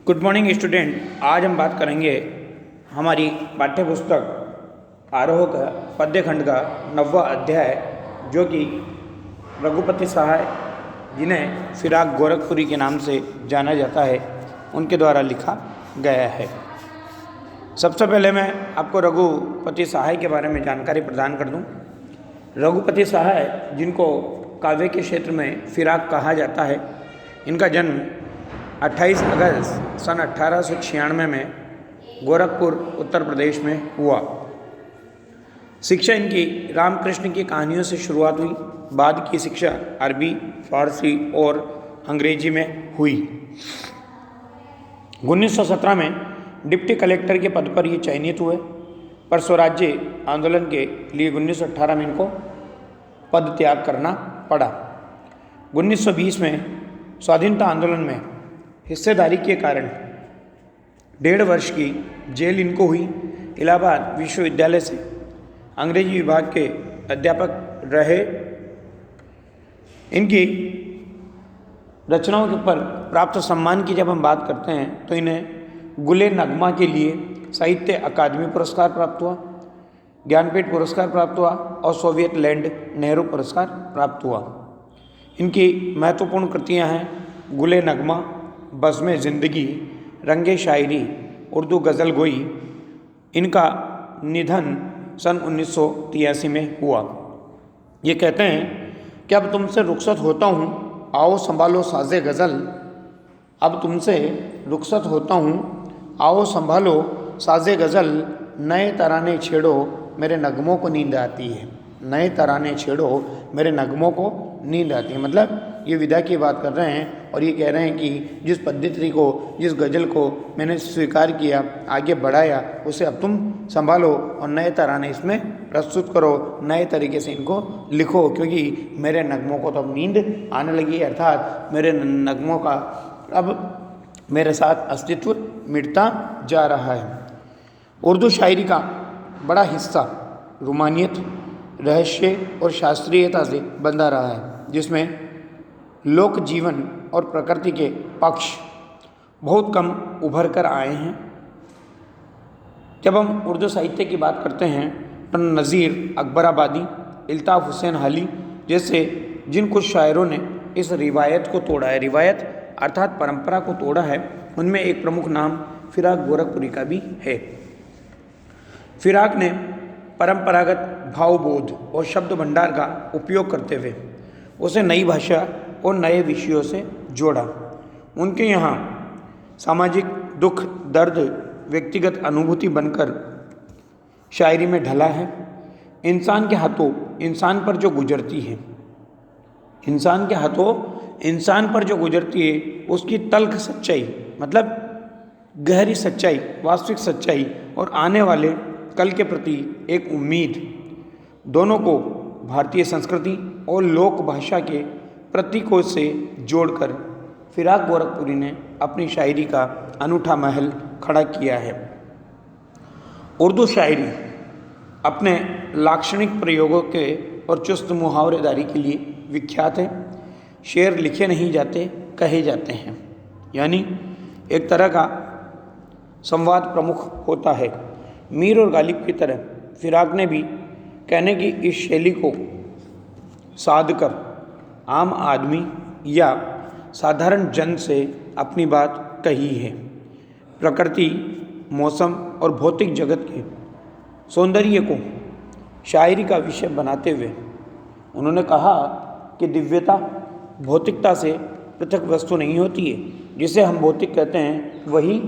Good morning student. आज हम बात करेंगे हमारी पाठ्य पुस्तक आरोह का पद्य खंड का 9वां अध्याय, जो कि रघुपति सहाय, जिन्हें फिराक गोरखपुरी के नाम से जाना जाता है, उनके द्वारा लिखा गया है। सबसे पहले मैं आपको रघुपति सहाय के बारे में जानकारी प्रदान कर दूं। रघुपति सहाय, जिनको काव्य के क्षेत्र में फिराक कहा जाता है, इनका जन्म 28 अगस्त सन 1896 में गोरखपुर उत्तर प्रदेश में हुआ। शिक्षा इनकी रामकृष्ण की कहानियों से शुरुआत हुई। बाद की शिक्षा अरबी, फारसी और अंग्रेजी में हुई। 1917 में डिप्टी कलेक्टर के पद पर ये चयनित हुए, पर स्वराज्य आंदोलन के लिए 1918 में इनको पद त्याग करना पड़ा। 1920 में स्वाधीनता आंदोलन में हिस्सेदारी के कारण 1.5 वर्ष की जेल इनको हुई। इलाहाबाद विश्वविद्यालय से अंग्रेजी विभाग के अध्यापक रहे। इनकी रचनाओं के ऊपर प्राप्त सम्मान की जब हम बात करते हैं तो इन्हें गुले नगमा के लिए साहित्य अकादमी पुरस्कार प्राप्त हुआ, ज्ञानपीठ पुरस्कार प्राप्त हुआ और सोवियत लैंड नेहरू पुरस्कार प्राप्त हुआ। इनकी महत्वपूर्ण कृतियां हैं गुले नगमा, बज़्म ज़िंदगी, रंगे शायरी, उर्दू गज़ल गोई। इनका निधन सन 1983 में हुआ। ये कहते हैं कि अब तुमसे रुखसत होता हूँ, आओ संभालो साज़े गज़ल। अब तुमसे रुखसत होता हूँ, आओ संभालो साज़े गज़ल। नए तराने छेड़ो, मेरे नगमों को नींद आती है। नए तराने छेड़ो, मेरे नगमों को नींद आती है। मतलब ये विदा की बात कर रहे हैं और ये कह रहे हैं कि जिस पद्धति को, जिस गज़ल को मैंने स्वीकार किया, आगे बढ़ाया, उसे अब तुम संभालो और नए तराने इसमें प्रस्तुत करो, नए तरीके से इनको लिखो, क्योंकि मेरे नगमों को तो अब नींद आने लगी है। अर्थात मेरे नगमों का अब मेरे साथ अस्तित्व मिटता जा रहा है। उर्दू शायरी का बड़ा हिस्सा रूमानियत, रहस्य और शास्त्रीयता से बंधा रहा है, जिसमें लोक जीवन और प्रकृति के पक्ष बहुत कम उभर कर आए हैं। जब हम उर्दू साहित्य की बात करते हैं तो नज़ीर अकबराबादी, इल्ताफ़ हुसैन हाली जैसे जिन कुछ शायरों ने इस रिवायत को तोड़ा है, रिवायत अर्थात परंपरा को तोड़ा है, उनमें एक प्रमुख नाम फिराक गोरखपुरी का भी है। फिराक ने परंपरागत भावबोध और शब्द भंडार का उपयोग करते हुए उसे नई भाषा और नए विषयों से जोड़ा। उनके यहाँ सामाजिक दुख दर्द व्यक्तिगत अनुभूति बनकर शायरी में ढला है। इंसान के हाथों इंसान पर जो गुजरती है, इंसान के हाथों इंसान पर जो गुजरती है, उसकी तल्ख सच्चाई, मतलब गहरी सच्चाई, वास्तविक सच्चाई और आने वाले कल के प्रति एक उम्मीद, दोनों को भारतीय संस्कृति और लोक भाषा के प्रतीकों से जोड़कर फिराक गोरखपुरी ने अपनी शायरी का अनूठा महल खड़ा किया है। उर्दू शायरी अपने लाक्षणिक प्रयोगों के और चुस्त मुहावरेदारी के लिए विख्यात है। शेर लिखे नहीं जाते, कहे जाते हैं, यानी एक तरह का संवाद प्रमुख होता है। मीर और गालिब की तरह फिराक ने भी कहने की इस शैली को साध कर आम आदमी या साधारण जन से अपनी बात कही है। प्रकृति, मौसम और भौतिक जगत के सौंदर्य को शायरी का विषय बनाते हुए उन्होंने कहा कि दिव्यता भौतिकता से पृथक वस्तु नहीं होती है। जिसे हम भौतिक कहते हैं वही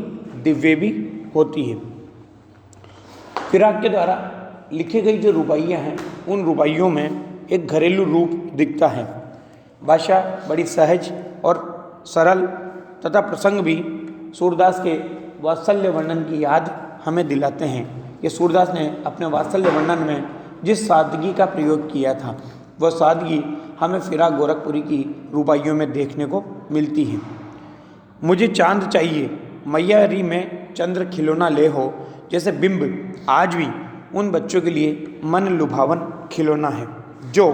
दिव्य भी होती है। फिराक के द्वारा लिखी गई जो रुबाइयाँ हैं, उन रुबाइयों में एक घरेलू रूप दिखता है। भाषा बड़ी सहज और सरल तथा प्रसंग भी सूरदास के वात्सल्य वर्णन की याद हमें दिलाते हैं। कि सूरदास ने अपने वात्सल्य वर्णन में जिस सादगी का प्रयोग किया था, वह सादगी हमें फिराक गोरखपुरी की रुबाइयों में देखने को मिलती है। मुझे चांद चाहिए, मैयारी में चंद्र खिलौना ले हो, जैसे बिंब आज भी उन बच्चों के लिए मन लुभावन खिलौना है जो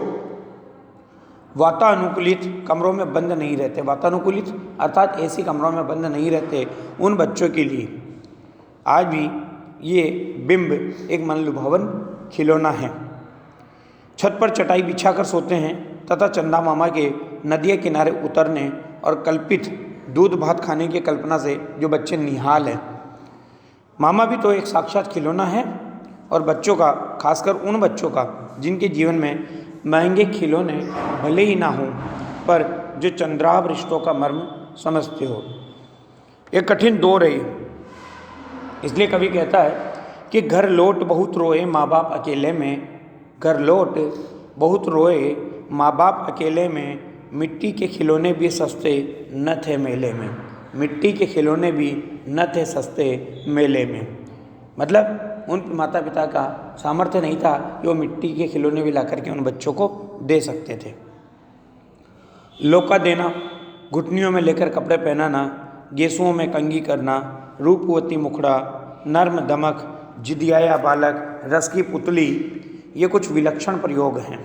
वातानुकूलित कमरों में बंद नहीं रहते, वातानुकूलित अर्थात एसी कमरों में बंद नहीं रहते, उन बच्चों के लिए आज भी ये बिंब एक मनलुभावन खिलौना है। छत पर चटाई बिछाकर सोते हैं तथा चंदा मामा के नदी किनारे उतरने और कल्पित दूध भात खाने की कल्पना से जो बच्चे निहाल हैं। मामा भी तो एक साक्षात खिलौना है, और बच्चों का, खासकर उन बच्चों का जिनके जीवन में महंगे खिलौने भले ही ना हों पर जो चंद्राभ रिश्तों का मर्म समझते हो। एक कठिन दौर है, इसलिए कवि कहता है कि घर लौट बहुत रोए माँ बाप अकेले में, घर लौट बहुत रोए माँ बाप अकेले में, मिट्टी के खिलौने भी सस्ते न थे मेले में, मिट्टी के खिलौने भी न थे सस्ते मेले में। मतलब उन माता पिता का सामर्थ्य नहीं था कि वो मिट्टी के खिलौने भी ला करके उन बच्चों को दे सकते थे। लोका देना, घुटनियों में लेकर कपड़े पहनाना, गेसुओं में कंघी करना, रूपवती मुखड़ा, नर्म दमक, जिदियाया बालक, रस की पुतली, ये कुछ विलक्षण प्रयोग हैं।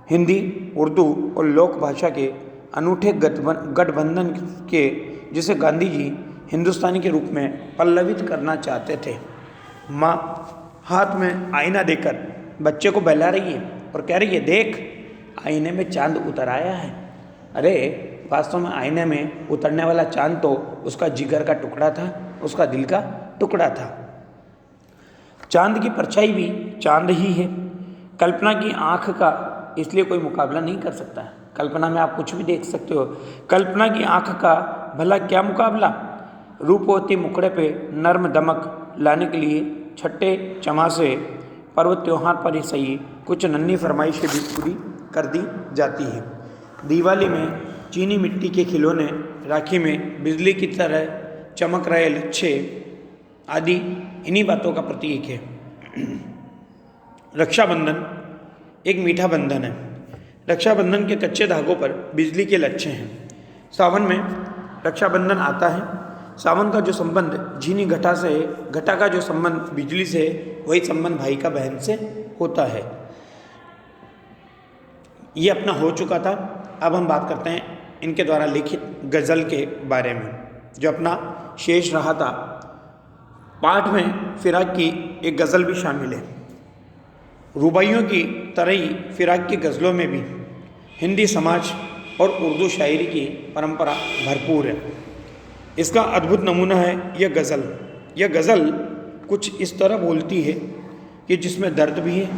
हिंदी, उर्दू और लोक भाषा के अनूठे गठबंधन के जिसे गांधी जी हिंदुस्तानी के रूप में पल्लवित करना चाहते थे। माँ हाथ में आईना देकर बच्चे को बहला रही है और कह रही है, देख आईने में चांद उतर आया है। अरे वास्तव में आईने में उतरने वाला चांद तो उसका जिगर का टुकड़ा था, उसका दिल का टुकड़ा था। चांद की परछाई भी चांद ही है। कल्पना की आँख का इसलिए कोई मुकाबला नहीं कर सकता है। कल्पना में आप कुछ भी देख सकते हो, कल्पना की आँख का भला क्या मुकाबला। रूपवती मुखड़े पे नर्म दमक लाने के लिए छठे चमासे पर्व त्योहार पर ही सही कुछ नन्ही फरमाइशें भी पूरी कर दी जाती है। दिवाली में चीनी मिट्टी के खिलौने, राखी में बिजली की तरह चमक रहे लच्छे आदि इन्हीं बातों का प्रतीक है। रक्षाबंधन एक मीठा बंधन है। रक्षाबंधन के कच्चे धागों पर बिजली के लच्छे हैं। सावन में रक्षाबंधन आता है। सावन का जो संबंध झीनी घटा से है, घटा का जो संबंध बिजली से है, वही संबंध भाई का बहन से होता है। ये अपना हो चुका था। अब हम बात करते हैं इनके द्वारा लिखित गज़ल के बारे में, जो अपना शेष रहा था। पाठ में फिराक की एक गज़ल भी शामिल है। रुबाइयों की तरह ही फिराक की गज़लों में भी हिंदी समाज और उर्दू शायरी की परंपरा भरपूर है। इसका अद्भुत नमूना है यह गज़ल। यह गज़ल कुछ इस तरह बोलती है कि जिसमें दर्द भी है,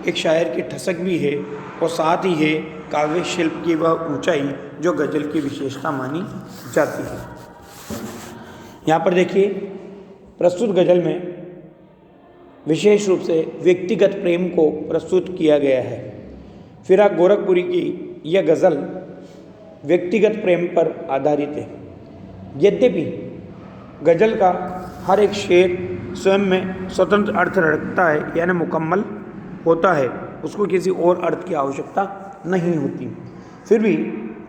एक शायर की ठसक भी है, और साथ ही है काव्य शिल्प की वह ऊंचाई जो गज़ल की विशेषता मानी जाती है। यहाँ पर देखिए, प्रस्तुत गज़ल में विशेष रूप से व्यक्तिगत प्रेम को प्रस्तुत किया गया है। फिराक गोरखपुरी की यह गज़ल व्यक्तिगत प्रेम पर आधारित है। यद्यपि गज़ल का हर एक शेर स्वयं में स्वतंत्र अर्थ रखता है, यानी मुकम्मल होता है, उसको किसी और अर्थ की आवश्यकता नहीं होती, फिर भी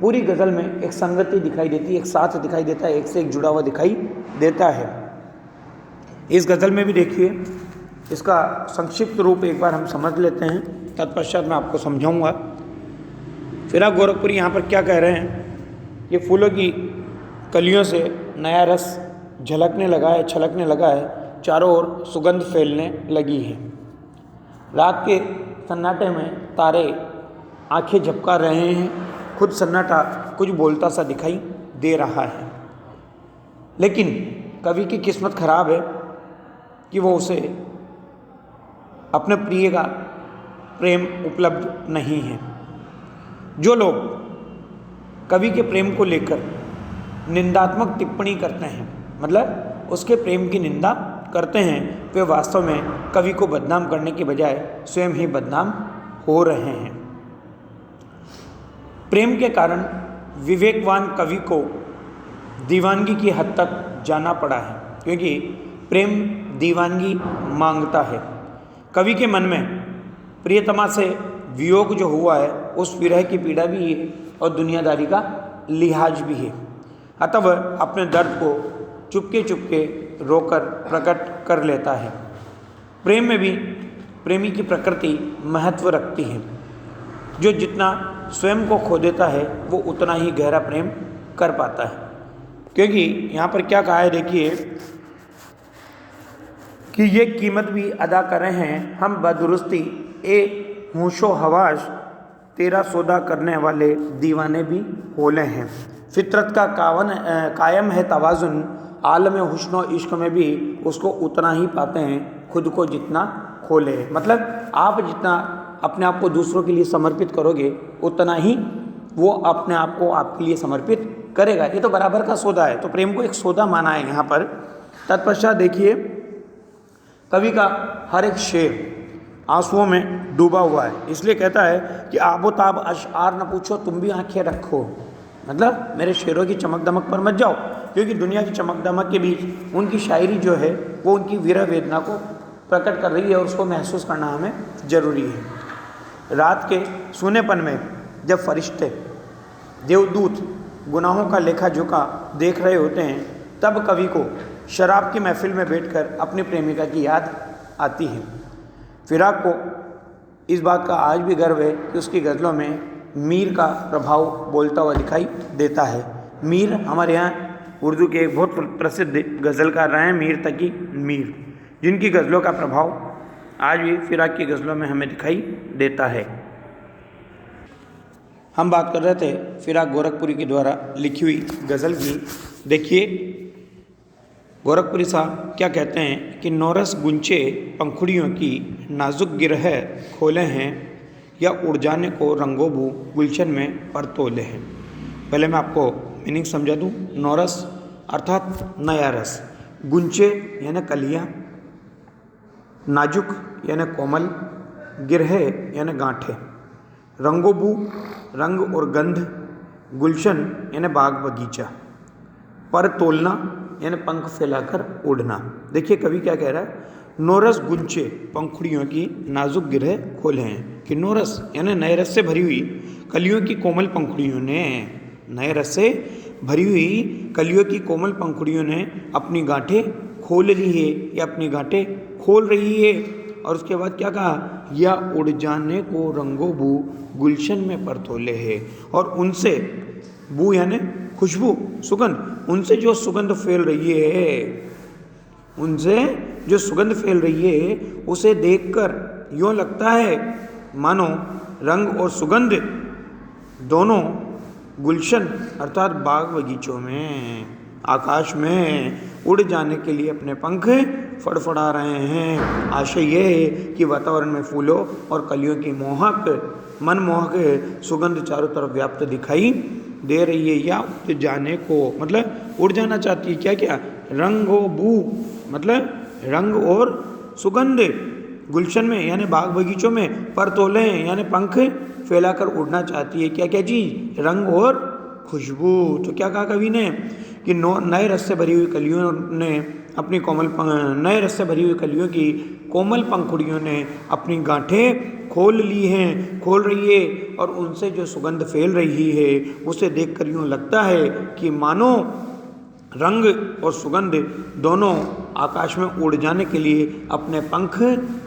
पूरी गज़ल में एक संगति दिखाई देती है, एक साथ दिखाई देता है, एक से एक जुड़ा हुआ दिखाई देता है। इस गज़ल में भी देखिए, इसका संक्षिप्त रूप एक बार हम समझ लेते हैं, तत्पश्चात मैं आपको समझाऊंगा। फिराक गोरखपुरी यहाँ पर क्या कह रहे हैं, ये फूलों की कलियों से नया रस झलकने लगा है, छलकने लगा है, चारों ओर सुगंध फैलने लगी है। रात के सन्नाटे में तारे आंखें झपका रहे हैं, खुद सन्नाटा कुछ बोलता सा दिखाई दे रहा है। लेकिन कवि की किस्मत खराब है कि वो उसे अपने प्रिय का प्रेम उपलब्ध नहीं है। जो लोग कवि के प्रेम को लेकर निंदात्मक टिप्पणी करते हैं, मतलब उसके प्रेम की निंदा करते हैं, वे वास्तव में कवि को बदनाम करने के बजाय स्वयं ही बदनाम हो रहे हैं। प्रेम के कारण विवेकवान कवि को दीवानगी की हद तक जाना पड़ा है, क्योंकि प्रेम दीवानगी मांगता है। कवि के मन में प्रियतमा से वियोग जो हुआ है, उस विरह की पीड़ा भी है और दुनियादारी का लिहाज भी है। अतः वह अपने दर्द को चुपके चुपके रोकर प्रकट कर लेता है। प्रेम में भी प्रेमी की प्रकृति महत्व रखती है। जो जितना स्वयं को खो देता है वो उतना ही गहरा प्रेम कर पाता है। क्योंकि यहाँ पर क्या कहा है देखिए कि ये कीमत भी अदा कर रहे हैं हम बदुरुस्ती ए होशो हवाश तेरा सौदा करने वाले दीवाने भी होले हैं। फितरत का कायम है तवाज़ुन, आलम हुस्न इश्क में भी उसको उतना ही पाते हैं खुद को जितना खोले। मतलब आप जितना अपने आप को दूसरों के लिए समर्पित करोगे उतना ही वो अपने आप को आपके लिए समर्पित करेगा। ये तो बराबर का सौदा है। तो प्रेम को एक सौदा माना है यहाँ पर। तत्पश्चात देखिए कवि का हर एक शेर आंसुओं में डूबा हुआ है, इसलिए कहता है कि आबो ताब अशआर न पूछो तुम भी आंखें रखो। मतलब मेरे शेरों की चमक दमक पर मत जाओ, क्योंकि दुनिया की चमक दमक के बीच उनकी शायरी जो है वो उनकी विरह वेदना को प्रकट कर रही है और उसको महसूस करना हमें ज़रूरी है। रात के सूनेपन में जब फरिश्ते देवदूत गुनाहों का लेखा जोखा देख रहे होते हैं तब कवि को शराब की महफिल में बैठकर अपनी प्रेमिका की याद आती है। फिराक को इस बात का आज भी गर्व है कि उसकी गज़लों में मीर का प्रभाव बोलता हुआ दिखाई देता है। मीर हमारे यहाँ उर्दू के एक बहुत प्रसिद्ध गज़लकार रहे हैं मीर तकी मीर, जिनकी गज़लों का प्रभाव आज भी फिराक की गज़लों में हमें दिखाई देता है। हम बात कर रहे थे फिराक गोरखपुरी के द्वारा लिखी हुई गज़ल की। देखिए गोरखपुरी साहब क्या कहते हैं कि नौरस गुंचे पंखुड़ियों की नाजुक गिरह खोले हैं या उड़ जाने को रंगोबू गुलशन में पर तोले हैं। पहले मैं आपको मीनिंग समझा दूँ। नौरस अर्थात नया रस, गुंचे यानी कलियाँ, नाजुक यानी कोमल, गिरह यानी गांठे, रंगोबू रंग और गंध, गुलशन यानी बाग बगीचा, पर तोलना यानी पंख फैलाकर उड़ना। देखिए कवि क्या कह रहा है, नौरस गुंचे पंखुड़ियों की नाजुक गिरह खोले हैं कि नौरस यानी नए रस से भरी हुई कलियों की कोमल पंखुड़ियों ने, नए रस से भरी हुई कलियों की कोमल पंखुड़ियों ने अपनी गांठें खोल ली है या अपनी गांठें खोल रही है। और उसके बाद क्या कहा, या उड़ जाने को रंगो बू गुलशन में पर तोले है, और उनसे बू यानी खुशबू सुगंध, उनसे जो सुगंध फैल रही है, उनसे जो सुगंध फैल रही है उसे देखकर यूँ लगता है मानो रंग और सुगंध दोनों गुलशन अर्थात बाग बगीचों में आकाश में उड़ जाने के लिए अपने पंख फड़फड़ा रहे हैं। आशय यह है कि वातावरण में फूलों और कलियों की मोहक मनमोहक सुगंध चारों तरफ व्याप्त दिखाई दे रही है। या उड़ जाने को मतलब उड़ जाना चाहती है, क्या क्या, रंग हो बू मतलब रंग और सुगंध गुलशन में यानी बाग बगीचों में, पर तोले यानी पंख फैलाकर उड़ना चाहती है। क्या क्या चीज़, रंग और खुशबू। तो क्या कहा कवि ने कि नए रस से भरी हुई कलियों ने अपनी नए रस से भरी हुई कलियों की कोमल पंखुड़ियों ने अपनी गांठें खोल ली हैं, खोल रही है, और उनसे जो सुगंध फैल रही है उसे देखकर यूँ लगता है कि मानो रंग और सुगंध दोनों आकाश में उड़ जाने के लिए अपने पंख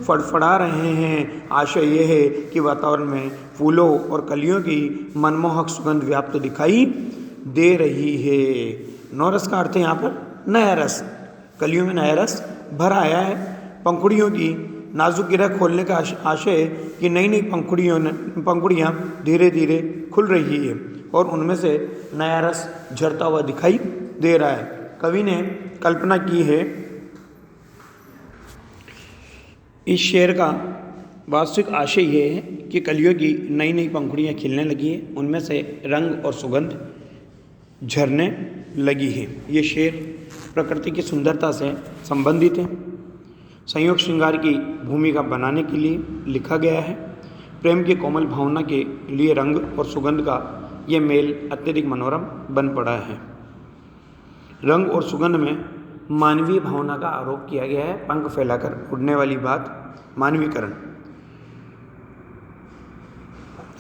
फड़फड़ा रहे हैं। आशय यह है कि वातावरण में फूलों और कलियों की मनमोहक सुगंध व्याप्त दिखाई दे रही है। नौरस का अर्थ है यहाँ पर नया रस, कलियों में नया रस भरा आया है। पंखुड़ियों की नाजुक गिरह खोलने का आशय कि नई नई पंखुड़ियाँ धीरे धीरे खुल रही है और उनमें से नया रस झरता हुआ दिखाई दे रहा है। कवि ने कल्पना की है, इस शेर का वास्तविक आशय ये है कि कलियों की नई नई पंखुड़ियाँ खिलने लगी है, उनमें से रंग और सुगंध झरने लगी है। ये शेर प्रकृति की सुंदरता से संबंधित है, संयोग श्रृंगार की भूमिका बनाने के लिए लिखा गया है। प्रेम की कोमल भावना के लिए रंग और सुगंध का ये मेल अत्यधिक मनोरम बन पड़ा है। रंग और सुगंध में मानवीय भावना का आरोप किया गया है, पंख फैलाकर उड़ने वाली बात मानवीकरण।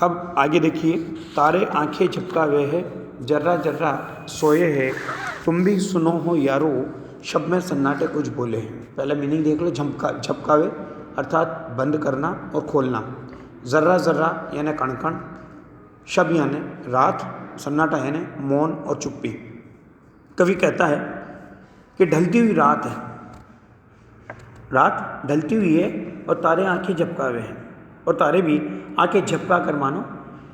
अब आगे देखिए, तारे आंखें झपकावे है, जर्रा जर्रा सोए है, तुम भी सुनो हो यारो, शब में सन्नाटे कुछ बोले हैं। पहले मीनिंग देख लो, झपकावे अर्थात बंद करना और खोलना, जर्रा जर्रा यानी कण कण, शब यानी रात, सन्नाटा यानी मौन और चुप्पी। कवि कहता है कि ढलती हुई रात है, रात ढलती हुई है और तारे आंखें झपकाए हुए हैं, और तारे भी आंखें झपका कर मानो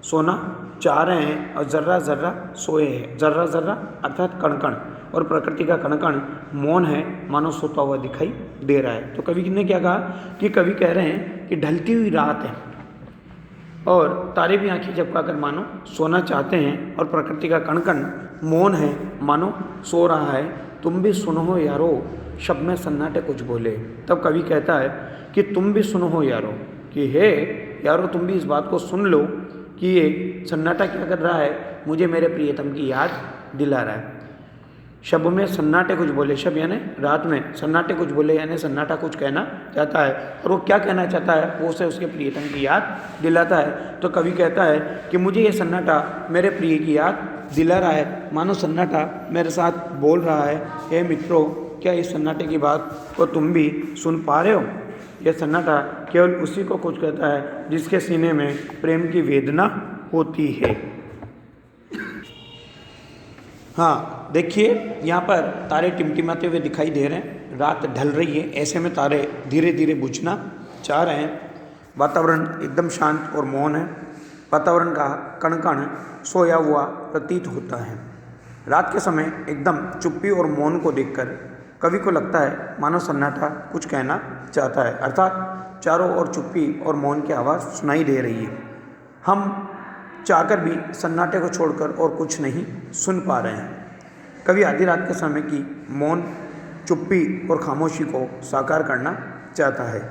सोना चाह रहे हैं और जर्रा जर्रा सोए हैं। जर्रा जर्रा अर्थात कण कण, और प्रकृति का कण कण मौन है, मानो सोता हुआ दिखाई दे रहा है। तो कवि ने क्या कहा कि कवि कह रहे हैं कि ढलती हुई रात है और तारे भी आंखें झपका कर मानो सोना चाहते हैं, और प्रकृति का कण कण मौन है, मानो सो रहा है। तुम भी सुनो यारो, शब में सन्नाटे कुछ बोले। तब कवि कहता है कि तुम भी सुनो यारो, कि हे यारो तुम भी इस बात को सुन लो कि ये सन्नाटा क्या कर रहा है, मुझे मेरे प्रियतम की याद दिला रहा है। शब में सन्नाटे कुछ बोले, शब यानी रात में, सन्नाटे कुछ बोले यानी सन्नाटा कुछ कहना चाहता है, और वो क्या कहना चाहता है, वो उसे उसके प्रियतम की याद दिलाता है। तो कवि कहता है कि मुझे ये सन्नाटा मेरे प्रिय की याद दिला रहा है, मानो सन्नाटा मेरे साथ बोल रहा है, हे मित्रों क्या इस सन्नाटे की बात को तुम भी सुन पा रहे हो। यह सन्नाटा केवल उसी को कुछ कहता है जिसके सीने में प्रेम की वेदना होती है। हाँ देखिए, यहाँ पर तारे टिमटिमाते हुए दिखाई दे रहे हैं, रात ढल रही है, ऐसे में तारे धीरे धीरे बुझना चाह रहे हैं। वातावरण एकदम शांत और मौन है, वातावरण का कण कण सोया हुआ प्रतीत होता है। रात के समय एकदम चुप्पी और मौन को देखकर कवि को लगता है मानो सन्नाटा कुछ कहना चाहता है, अर्थात चारों ओर चुप्पी और मौन की आवाज़ सुनाई दे रही है। हम चाहकर भी सन्नाटे को छोड़कर और कुछ नहीं सुन पा रहे हैं। कवि आधी रात के समय की मौन, चुप्पी और खामोशी को साकार करना चाहता है।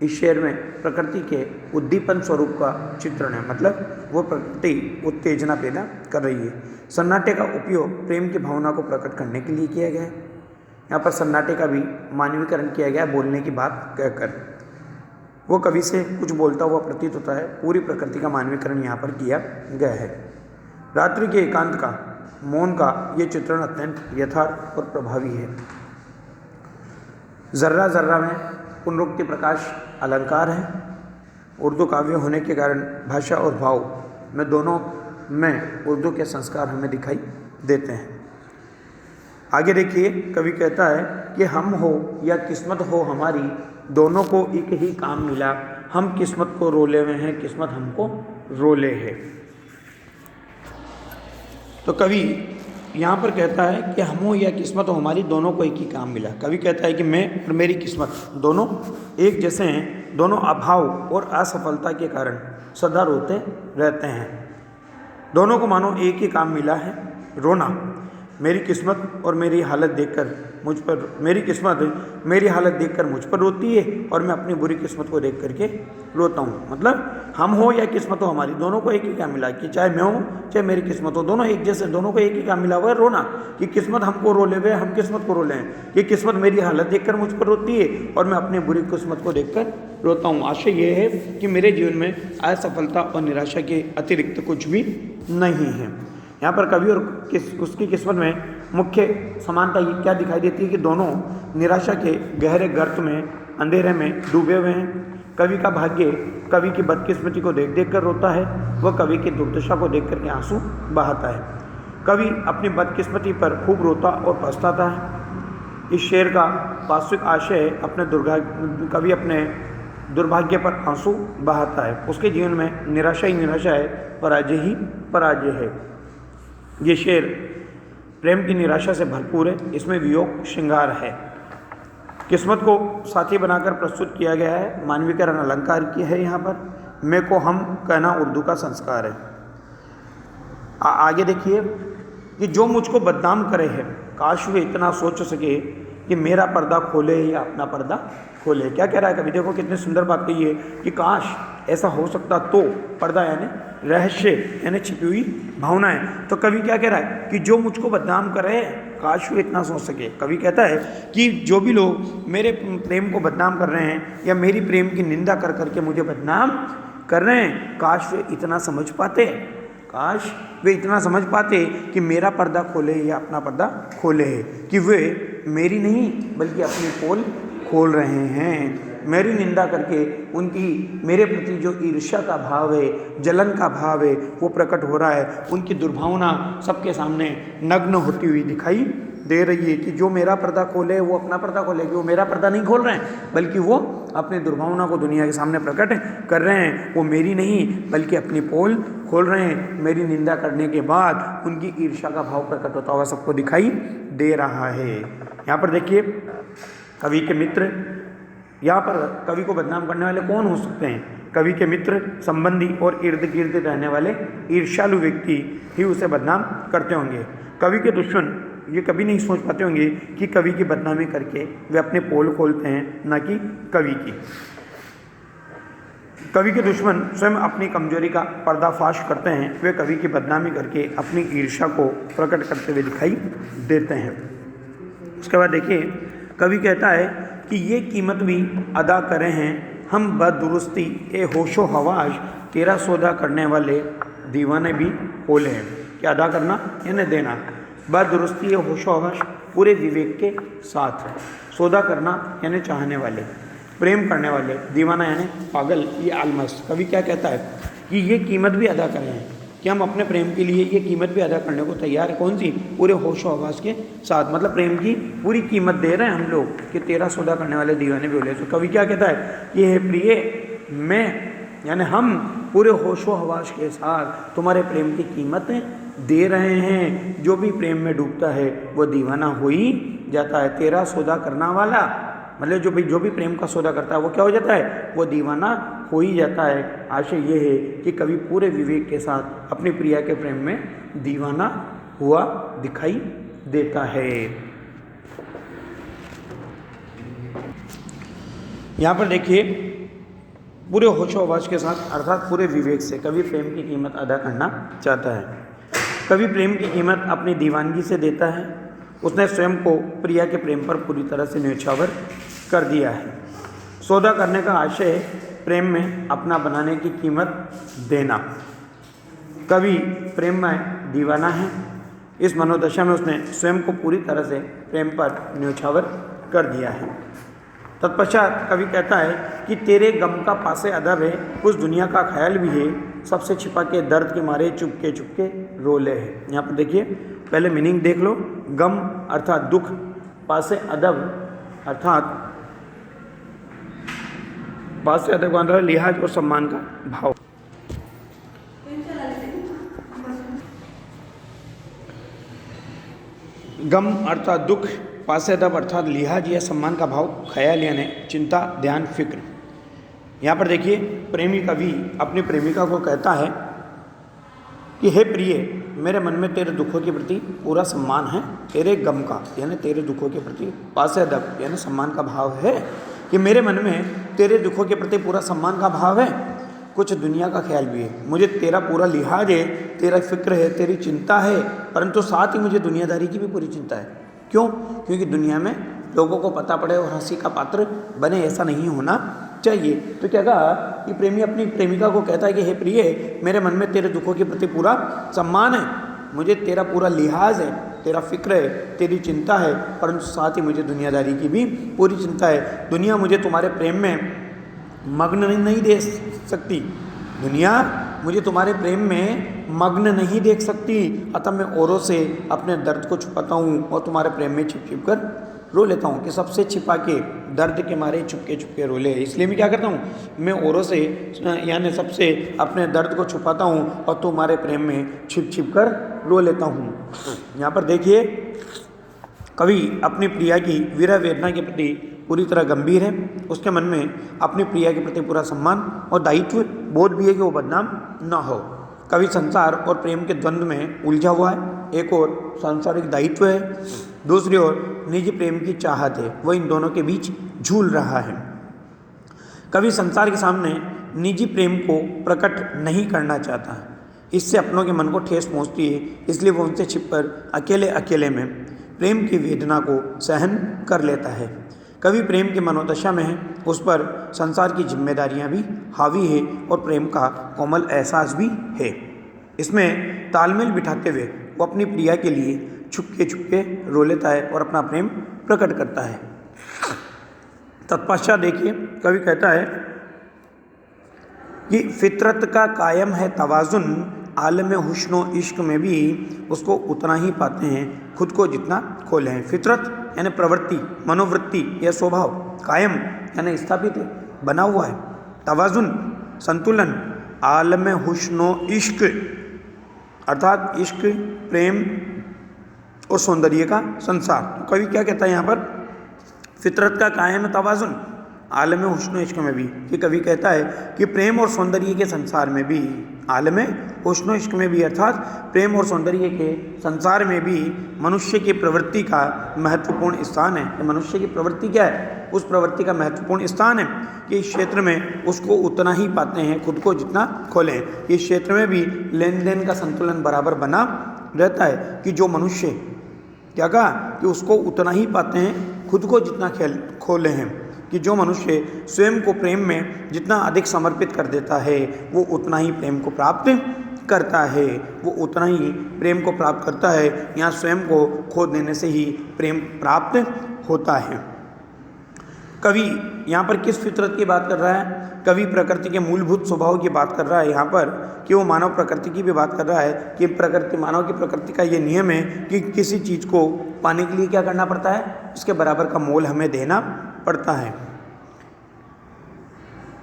इस शेर में प्रकृति के उद्दीपन स्वरूप का चित्रण है, मतलब वो प्रकृति उत्तेजना पैदा कर रही है। सन्नाटे का उपयोग प्रेम की भावना को प्रकट करने के लिए किया गया है। यहाँ पर सन्नाटे का भी मानवीकरण किया गया है, बोलने की बात कहकर। वो कवि से कुछ बोलता हुआ प्रतीत होता है, पूरी प्रकृति का मानवीकरण यहाँ पर किया गया है। रात्रि के एकांत का, मौन का ये चित्रण अत्यंत यथार्थ और प्रभावी है। जर्रा जर्रा में पुनरुक्ति प्रकाश अलंकार है। उर्दू काव्य होने के कारण भाषा और भाव में दोनों में उर्दू के संस्कार हमें दिखाई देते हैं। आगे देखिए, कवि कहता है कि हम हो या किस्मत हो हमारी, दोनों को एक ही काम मिला, हम किस्मत को रोले हुए हैं, किस्मत हमको रोले है। तो कवि यहाँ पर कहता है कि हम हो या किस्मत हो हमारी, दोनों को एक ही काम मिला। कवि कहता है कि मैं और मेरी किस्मत दोनों एक जैसे हैं, दोनों अभाव और असफलता के कारण सदा रोते रहते हैं। दोनों को मानो एक ही काम मिला है, रोना। मेरी किस्मत और मेरी हालत देखकर मुझ पर, मेरी किस्मत मेरी हालत देखकर मुझ पर रोती है, और मैं अपनी बुरी किस्मत को देख करके रोता हूँ। मतलब हम हो या किस्मत हो हमारी, दोनों को एक ही काम मिला, कि चाहे मैं हूँ चाहे मेरी किस्मत हो, दोनों एक जैसे, दोनों को एक ही काम मिला हुआ है, रोना। कि किस्मत हमको रोले हुए, हम किस्मत को रोले हैं, कि किस्मत मेरी हालत देखकर मुझ पर रोती है और मैं अपनी बुरी किस्मत को देखकर रोता हूँ। आशय ये है कि मेरे जीवन में असफलता और निराशा के अतिरिक्त कुछ भी नहीं है। यहाँ पर कवि और उसकी किस्मत में मुख्य समानता ये क्या दिखाई देती है कि दोनों निराशा के गहरे गर्त में, अंधेरे में डूबे हुए हैं। कवि का भाग्य कवि की बदकिस्मती को देख देख कर रोता है, वह कवि की दुर्दशा को देख कर के आंसू बहाता है। कवि अपनी बदकिस्मती पर खूब रोता और पछताता है। इस शेर का वास्तविक आशय है कवि अपने दुर्भाग्य पर आंसू बहाता है। उसके जीवन में निराशा ही निराशा है, पराजय ही पराजय है। ये शेर प्रेम की निराशा से भरपूर है, इसमें वियोग श्रृंगार है। किस्मत को साथी बनाकर प्रस्तुत किया गया है, मानवीकरण अलंकार की है। यहाँ पर मैं को हम कहना उर्दू का संस्कार है। आगे देखिए कि जो मुझको बदनाम करे है, काश वे इतना सोच सके कि मेरा पर्दा खोले या अपना पर्दा खोले। क्या कह रहा है कवि, देखो कितनी सुंदर बात कही है कि काश ऐसा हो सकता तो, पर्दा यानी रहस्य यानी छिपी हुई भावनाएं। तो कवि क्या कह रहा है कि जो मुझको बदनाम करे, काश वो इतना सोच सके। कवि कहता है कि जो भी लोग मेरे प्रेम को बदनाम कर रहे हैं या मेरी प्रेम की निंदा कर करके मुझे बदनाम कर रहे हैं, काश वे इतना समझ पाते, काश वे इतना समझ पाते कि मेरा पर्दा खोले या अपना पर्दा खोले है, कि वे मेरी नहीं बल्कि अपनी पोल खोल रहे हैं। मेरी निंदा करके उनकी मेरे प्रति जो ईर्ष्या का भाव है, जलन का भाव है, वो प्रकट हो रहा है। उनकी दुर्भावना सबके सामने नग्न होती हुई दिखाई दे रही है कि जो मेरा पर्दा खोले वो अपना पर्दा खोले, कि वो मेरा पर्दा नहीं खोल रहे हैं बल्कि वो अपनी दुर्भावना को दुनिया के सामने प्रकट कर रहे हैं। वो मेरी नहीं बल्कि अपनी पोल खोल रहे हैं। मेरी निंदा करने के बाद उनकी ईर्ष्या का भाव प्रकट होता हुआ सबको दिखाई दे रहा है। यहाँ पर देखिए कवि के मित्र, यहाँ पर कवि को बदनाम करने वाले कौन हो सकते हैं? कवि के मित्र, संबंधी और इर्द गिर्द रहने वाले ईर्ष्यालु व्यक्ति ही उसे बदनाम करते होंगे। कवि के दुश्मन ये कभी नहीं सोच पाते होंगे कि कवि की बदनामी करके वे अपने पोल खोलते हैं, ना कि कवि की। कवि के दुश्मन स्वयं अपनी कमजोरी का पर्दाफाश करते हैं। वे कवि की बदनामी करके अपनी ईर्ष्या को प्रकट करते हुए दिखाई देते हैं। उसके बाद देखिए कवि कहता है कि ये कीमत भी अदा करे हैं हम बदुरुस्ती ए होशो हवाश, तेरा सौदा करने वाले दीवाने भी होले हैं। क्या अदा करना यानी देना, बदुरुस्ती ए होशो हवाश पूरे विवेक के साथ, सौदा करना यानी चाहने वाले, प्रेम करने वाले, दीवाना यानी पागल, ये आलमस्त। कवि क्या कहता है कि ये कीमत भी अदा कर रहे हैं, कि हम अपने प्रेम के लिए ये कीमत भी अदा करने को तैयार है। कौन सी? पूरे होशो हवास के साथ, मतलब प्रेम की पूरी कीमत दे रहे हैं हम लोग कि तेरा सौदा करने वाले दीवाने भी बोले। तो कवि क्या कहता है, ये है प्रिय मैं यानी हम पूरे होशो हवास के साथ तुम्हारे प्रेम की कीमत दे रहे हैं। जो भी प्रेम में डूबता है वो दीवाना हो ही जाता है। तेरा सौदा करना वाला मतलब जो भी प्रेम का सौदा करता है वो क्या हो जाता है? वो दीवाना हो ही जाता है। आशय ये है कि कवि पूरे विवेक के साथ अपनी प्रिया के प्रेम में दीवाना हुआ दिखाई देता है। यहाँ पर देखिए पूरे होशो-हवास के साथ अर्थात पूरे विवेक से कवि प्रेम की कीमत अदा करना चाहता है। कवि प्रेम की कीमत अपनी दीवानगी से देता है। उसने स्वयं को प्रिया के प्रेम पर पूरी तरह से न्यौछावर कर दिया है। सौदा करने का आशय है प्रेम में अपना बनाने की कीमत देना। कवि प्रेम में दीवाना है। इस मनोदशा में उसने स्वयं को पूरी तरह से प्रेम पर न्यौछावर कर दिया है। तत्पश्चात कवि कहता है कि तेरे गम का पासे अदब है, उस दुनिया का ख्याल भी है, सबसे छिपा के दर्द के मारे चुपके चुपके रोले है। यहाँ पर देखिए पहले मीनिंग देख लो। गम अर्थात दुख, पासे अदब अर्थात पासे अदब का मतलब लिहाज और सम्मान का भाव। गम अर्थात दुख, पासे अदब अर्थात लिहाज या सम्मान का भाव, ख्याल यानी चिंता, ध्यान, फिक्र। यहाँ पर देखिए प्रेमी कवि अपनी प्रेमिका को कहता है कि हे प्रिय, मेरे मन में तेरे दुखों के प्रति पूरा सम्मान है। तेरे गम का यानी तेरे दुखों के प्रति पासे अदब यानी सम्मान का भाव है कि मेरे मन में तेरे दुखों के प्रति पूरा सम्मान का भाव है। कुछ दुनिया का ख्याल भी है, मुझे तेरा पूरा लिहाज है, तेरा फिक्र है, तेरी चिंता है, परंतु साथ ही मुझे दुनियादारी की भी पूरी चिंता है। क्यों? क्योंकि दुनिया में लोगों को पता पड़े और हंसी का पात्र बने, ऐसा नहीं होना चाहिए। तो क्या कहा कि प्रेमी अपनी प्रेमिका को कहता है कि हे प्रिय, मेरे मन में तेरे दुखों के प्रति पूरा सम्मान है, मुझे तेरा पूरा लिहाज है, तेरा फिक्र है, तेरी चिंता है, परंतु साथ ही मुझे दुनियादारी की भी पूरी चिंता है। दुनिया मुझे तुम्हारे प्रेम में मग्न नहीं देख सकती, दुनिया मुझे तुम्हारे प्रेम में मग्न नहीं देख सकती। अतः मैं औरों से अपने दर्द को छुपाता हूँ और तुम्हारे प्रेम में छिप छिप कर रो लेता हूँ। कि सबसे छिपा के दर्द के मारे चुपके चुपके रो ले, इसलिए मैं क्या करता हूँ, मैं औरों से यानी सबसे अपने दर्द को छुपाता हूँ और तुम्हारे प्रेम में छिप छिप कर रो लेता हूँ। यहाँ पर देखिए कवि अपनी प्रिया की विरह वेदना के प्रति पूरी तरह गंभीर है। उसके मन में अपनी प्रिया के प्रति पूरा सम्मान और दायित्व बोध भी है कि वो बदनाम न हो। कवि संसार और प्रेम के द्वंद्व में उलझा हुआ है। एक और सांसारिक दायित्व है, दूसरी ओर निजी प्रेम की चाहत है, वो इन दोनों के बीच झूल रहा है। कवि संसार के सामने निजी प्रेम को प्रकट नहीं करना चाहता, इससे अपनों के मन को ठेस पहुँचती है, इसलिए वो उनसे छिपकर अकेले अकेले में प्रेम की वेदना को सहन कर लेता है। कवि प्रेम की मनोदशा में है, उस पर संसार की जिम्मेदारियां भी हावी है और प्रेम का कोमल एहसास भी है। इसमें तालमेल बिठाते हुए वो अपनी प्रिया के लिए छुपके छुपके रो लेता है और अपना प्रेम प्रकट करता है। तत्पश्चात देखिए कवि कहता है कि फितरत का कायम है तवाजुन, आलम हुस्न इश्क में भी उसको उतना ही पाते हैं खुद को जितना खोले हैं। फितरत यानी प्रवृत्ति, मनोवृत्ति या स्वभाव, कायम यानी स्थापित है, बना हुआ है, तवाजुन संतुलन, आलम हुस्न इश्क अर्थात इश्क, प्रेम और सौंदर्य का संसार। तो कवि क्या कहता है यहाँ पर, फितरत का कायम तवाजुन, आलम हुस्न इश्क में भी, कि कवि कहता है कि प्रेम और सौंदर्य के संसार में भी, आलम हुस्न इश्क में भी अर्थात प्रेम और सौंदर्य के संसार में भी मनुष्य की प्रवृत्ति का महत्वपूर्ण स्थान है। तो मनुष्य की प्रवृत्ति क्या है, उस प्रवृत्ति का महत्वपूर्ण स्थान है कि इस क्षेत्र में उसको उतना ही पाते हैं खुद को जितना खोलें। इस क्षेत्र में भी लेन देन का संतुलन बराबर बना रहता है कि जो मनुष्य क्या कहा कि उसको उतना ही पाते हैं खुद को जितना खोले हैं, कि जो मनुष्य स्वयं को प्रेम में जितना अधिक समर्पित कर देता है वो उतना ही प्रेम को प्राप्त करता है, वो उतना ही प्रेम को प्राप्त करता है। यहाँ स्वयं को खो देने से ही प्रेम प्राप्त होता है। कवि यहाँ पर किस फितरत की बात कर रहा है, कवि प्रकृति के मूलभूत स्वभाव की बात कर रहा है यहाँ पर, कि वो मानव प्रकृति की भी बात कर रहा है कि प्रकृति, मानव की प्रकृति का ये नियम है कि किसी चीज़ को पाने के लिए क्या करना पड़ता है, उसके बराबर का मोल हमें देना पड़ता है।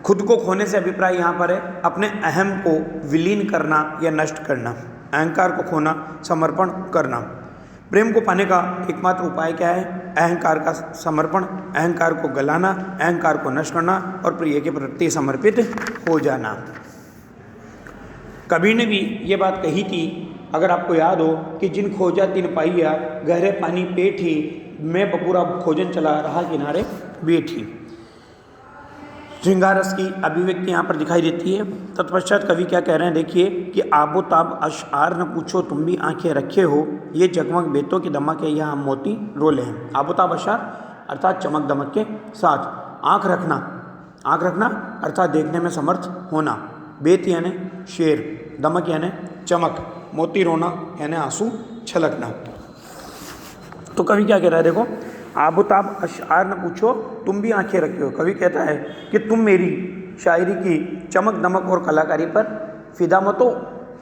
खुद को खोने से अभिप्राय यहाँ पर है अपने अहम को विलीन करना या नष्ट करना, अहंकार को खोना, समर्पण करना। प्रेम को पाने का एकमात्र उपाय क्या है, अहंकार का समर्पण, अहंकार को गलाना, अहंकार को नष्ट करना और प्रिय के प्रति समर्पित हो जाना। कबीर ने भी ये बात कही थी, अगर आपको याद हो, कि जिन खोजा तिन पाइया, गहरे पानी पेठी, मैं बपूरा खोजन चला रहा किनारे बैठी। श्रृंगार रस की अभिव्यक्ति यहाँ पर दिखाई देती है। तत्पश्चात कवि क्या कह रहे हैं देखिए, कि आबो ताब अशआर न पूछो तुम भी आंखें रखे हो, ये जगमग बेतों की दमक है, यहाँ मोती रोले हैं। आबो ताब अशआर अर्थात चमक दमक के साथ, आँख रखना, आँख रखना अर्थात देखने में समर्थ होना, बेत यानी शेर, दमक यानी चमक, मोती रोना यानी आंसू छलकना। तो कवि क्या कह रहा है देखो, आबुताब अशआर न पूछो तुम भी आंखें रखे हो। कवि कहता है कि तुम मेरी शायरी की चमक दमक और कलाकारी पर फिदा मत हो,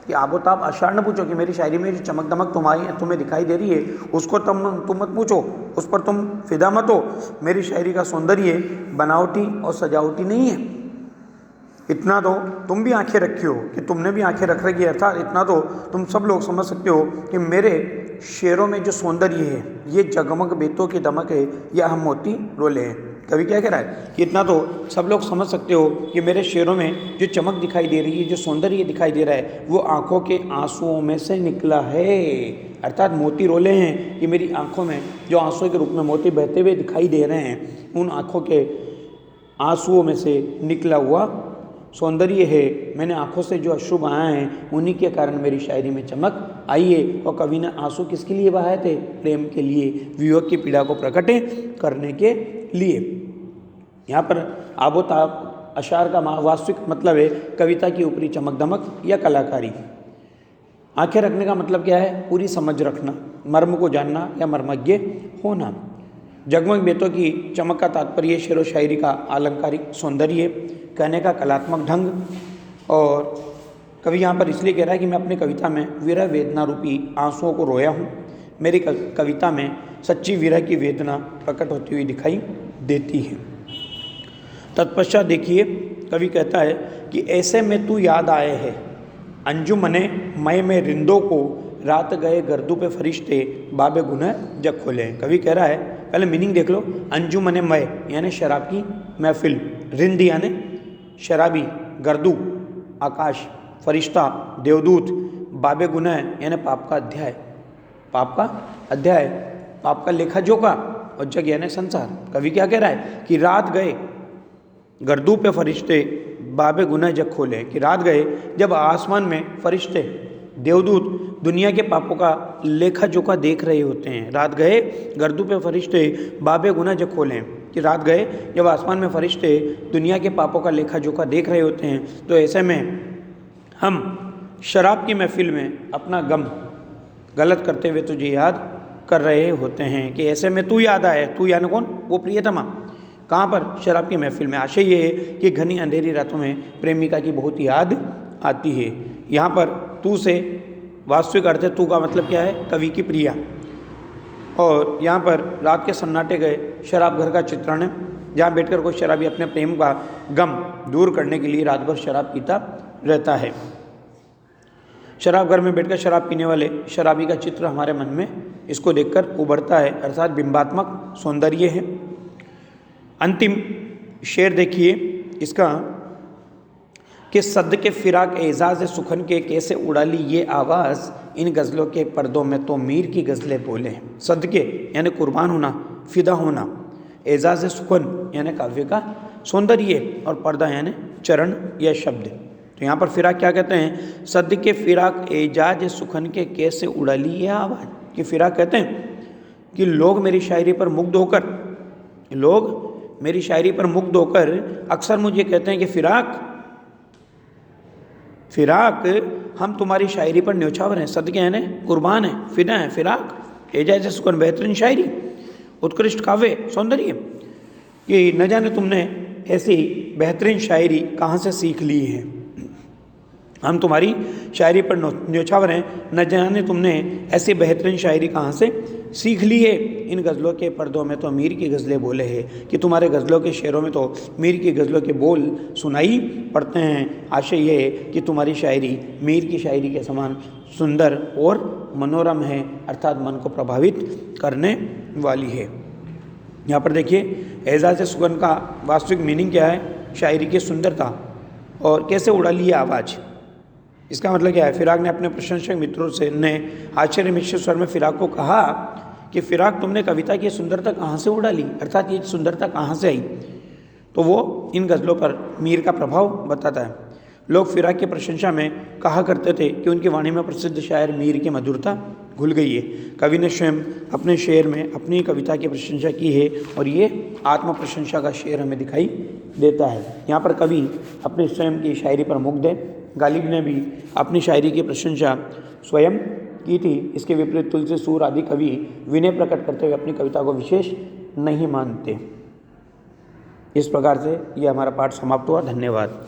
कि आबोताब अशआर न पूछो, कि मेरी शायरी में जो चमक दमक तुम्हें दिखाई दे रही है उसको तुम मत पूछो, उस पर तुम फिदा मत हो। मेरी शायरी का सौंदर्य बनावटी और सजावटी नहीं है। इतना तो तुम भी आंखें रखी हो, कि तुमने भी आंखें रख रखी है, अर्थात इतना तो तुम सब लोग समझ सकते हो कि मेरे शेरों में जो सौंदर्य है, ये जगमग बेतों की दमक है, या हम मोती रोले हैं। कवि क्या कह रहा है कि इतना तो सब लोग समझ सकते हो कि मेरे शेरों में जो चमक दिखाई दे रही है, जो सौंदर्य दिखाई दे रहा है, वो आँखों के आंसुओं में से निकला है, अर्थात मोती रोले हैं कि मेरी आँखों में जो आंसुओं के रूप में मोती बहते हुए दिखाई दे रहे हैं, उन आँखों के आंसुओं में से निकला हुआ सौंदर्य है। मैंने आंखों से जो अश्रु बहाए हैं उन्हीं के कारण मेरी शायरी में चमक आई है। और कवि ने आंसू किसके लिए बहाए थे, प्रेम के लिए, वियोग की पीड़ा को प्रकट करने के लिए। यहाँ पर आबोताब अशार का वास्तविक मतलब है कविता की ऊपरी चमक दमक या कलाकारी। आंखें रखने का मतलब क्या है, पूरी समझ रखना, मर्म को जानना या मर्मज्ञ होना। जगमग बेतों की चमक का तात्पर्य शेर व शायरी का अलंकारिक सौंदर्य, कहने का कलात्मक ढंग। और कवि यहाँ पर इसलिए कह रहा है कि मैं अपनी कविता में विरह वेदना रूपी आंसुओं को रोया हूँ। मेरी कविता में सच्ची विरह की वेदना प्रकट होती हुई दिखाई देती है। तत्पश्चात देखिए कवि कहता है कि ऐसे में तू याद आए है, अंजुमने मय में रिंदों को, रात गए गर्दू पे फरिश्ते, बाबे गुनह जग खोले। कवि कह रहा है, पहले मीनिंग देख लो। अंजुमने मय यानी शराब की महफिल, रिंद यानी शराबी, गर्दू आकाश, फरिश्ता देवदूत, बाबे गुनह यानी पाप का अध्याय, पाप का अध्याय, पाप का लेखा जोखा, और जग यानी संसार। कवि क्या कह रहा है कि रात गए गर्दू पे फरिश्ते, बाबे गुनह जग खोले, कि रात गए जब आसमान में फरिश्ते देवदूत दुनिया के पापों का लेखा जोखा देख रहे होते हैं। रात गए गर्दू पे फरिश्ते, बाबे गुनह जग खोले, कि रात गए जब आसमान में फरिश्ते दुनिया के पापों का लेखा जोखा देख रहे होते हैं। तो ऐसे में हम शराब की महफिल में अपना गम गलत करते हुए तुझे याद कर रहे होते हैं, कि ऐसे में तू याद आए। तू यानी कौन, वो प्रियतमा। कहाँ पर? शराब की महफिल में। आशय ये है कि घनी अंधेरी रातों में प्रेमिका की बहुत याद आती है। यहाँ पर तू से वास्तविक अर्थ है, तू का मतलब क्या है? कवि की प्रिया। और यहाँ पर रात के सन्नाटे गए शराब घर का चित्रण है, जहाँ बैठकर कोई शराबी अपने प्रेम का गम दूर करने के लिए रात भर शराब पीता रहता है। शराब घर में बैठकर शराब पीने वाले शराबी का चित्र हमारे मन में इसको देखकर उभरता है, अर्थात बिंबात्मक सौंदर्य है। अंतिम शेर देखिए इसका कि सद के फिराक एजाज सुखन के कैसे उड़ा ली ये आवाज़, इन गज़लों के पर्दों में तो मीर की गज़लें बोले। सद के यानी कुर्बान होना, फिदा होना, एजाज सुखन यानी काव्य का सौंदर्य, और पर्दा यानी चरण या शब्द। तो यहाँ पर फिराक क्या कहते हैं? सद के फिराक एजाज सुखन के कैसे उड़ा ली ये आवाज़। कि फिराक कहते हैं कि लोग मेरी शायरी पर मुग्ध होकर अक्सर मुझे कहते हैं कि फिराक हम तुम्हारी शायरी पर न्योछावर हैं। सदके यानी कुर्बान है, फिदा है, फिराक एजाज सुकन बेहतरीन शायरी, उत्कृष्ट काव्य सौंदर्य, कि न जाने तुमने ऐसी बेहतरीन शायरी कहाँ से सीख ली है। हम तुम्हारी शायरी पर न्योछावर हैं, न जाने तुमने ऐसी बेहतरीन शायरी कहाँ से सीख ली है। इन गज़लों के पर्दों में तो मीर की गज़लें बोले हैं, कि तुम्हारे गज़लों के शेरों में तो मीर की गज़लों के बोल सुनाई पड़ते हैं। आशय ये है कि तुम्हारी शायरी मीर की शायरी के समान सुंदर और मनोरम है, अर्थात मन को प्रभावित करने वाली है। यहाँ पर देखिए एजाज सुगन का वास्तविक मीनिंग क्या है? शायरी की सुंदरता और कैसे उड़ा ली आवाज़। इसका मतलब क्या है? फिराक ने अपने प्रशंसक मित्रों से ने आश्चर्य मिश्र स्वर में फिराक को कहा कि फिराक तुमने कविता की सुंदरता कहाँ से उड़ा ली, अर्थात ये सुंदरता कहाँ से आई। तो वो इन गज़लों पर मीर का प्रभाव बताता है। लोग फिराक की प्रशंसा में कहा करते थे कि उनकी वाणी में प्रसिद्ध शायर मीर की मधुरता घुल गई है। कवि ने स्वयं अपने शेर में अपनी कविता की प्रशंसा की है, और ये आत्म प्रशंसा का शेर हमें दिखाई देता है। यहाँ पर कवि अपने स्वयं की शायरी पर मुग्ध है। गालिब ने भी अपनी शायरी की प्रशंसा स्वयं की थी। इसके विपरीत तुलसी, सूर आदि कवि विनय प्रकट करते हुए अपनी कविता को विशेष नहीं मानते। इस प्रकार से यह हमारा पाठ समाप्त हुआ। धन्यवाद।